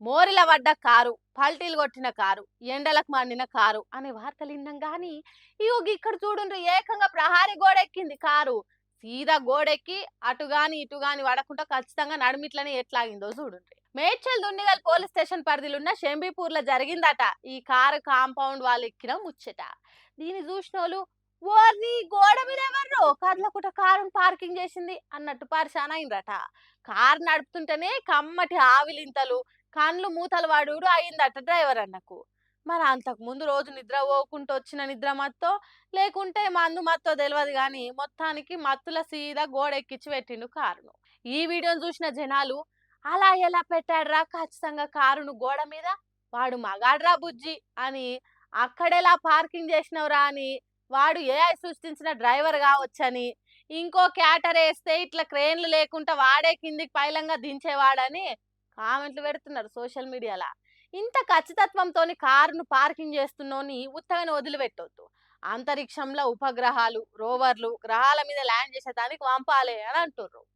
మోరిల పడ్డ కారు, పల్టీలు కొట్టిన కారు, ఎండలకు మండిన కారు అనే వార్తలు విన్నాం గాని ఇక్కడ చూడుండ్రి ఏకంగా ప్రహారీ గోడెక్కింది కారు. సీదా గోడెక్కి అటుగాని ఇటుగాని పడకుండా ఖచ్చితంగా నడిమిట్లని ఎట్లాగిందో చూడుండ్రి. మేడ్చల్ దుండిగల్ పోలీస్ స్టేషన్ పరిధిలో ఉన్న షంబీపూర్ లో జరిగిందట ఈ కారు కాంపౌండ్ వాళ్ళు ఎక్కిన ముచ్చట. దీన్ని చూసినోళ్ళు ఓర్ని గోడ మీద ఎవర్రో కర్లకుట కారును పార్కింగ్ చేసింది అన్నట్టు పరిశాన్ అయిందట. కారు నడుపుతుంటేనే కమ్మటి ఆవిలింతలు, కండ్లు మూతలు వాడు అయిందట డ్రైవర్ అన్నకు. మరి అంతకు ముందు రోజు నిద్ర పోకుంటూ వచ్చిన నిద్ర మత్తో లేకుంటే మందు మత్తో తెలియదు కానీ మొత్తానికి మత్తుల సీదా గోడ ఎక్కించి పెట్టిండు కారును. ఈ వీడియోను చూసిన జనాలు అలా ఎలా పెట్టాడ్రా ఖచ్చితంగా కారును గోడ మీద, వాడు మగాడ్రా బుజ్జి అని, అక్కడెలా పార్కింగ్ చేసినవరా అని, వాడు ఏఐ సృష్టించిన డ్రైవర్ కావచ్చని, ఇంకో క్యాటర్ వేస్తే ఇట్లా క్రేన్లు లేకుండా వాడే కిందికి పైలంగా దించేవాడని కామెంట్లు పెడుతున్నారు సోషల్ మీడియాలో. ఇంత ఖచ్చితత్వంతో కారును పార్కింగ్ చేస్తున్నోని ఉత్తగానే వదిలిపెట్టొద్దు. అంతరిక్షంలో ఉపగ్రహాలు, రోవర్లు గ్రహాల మీద ల్యాండ్ చేసేదానికి పంపాలి అని అంటుర్రు.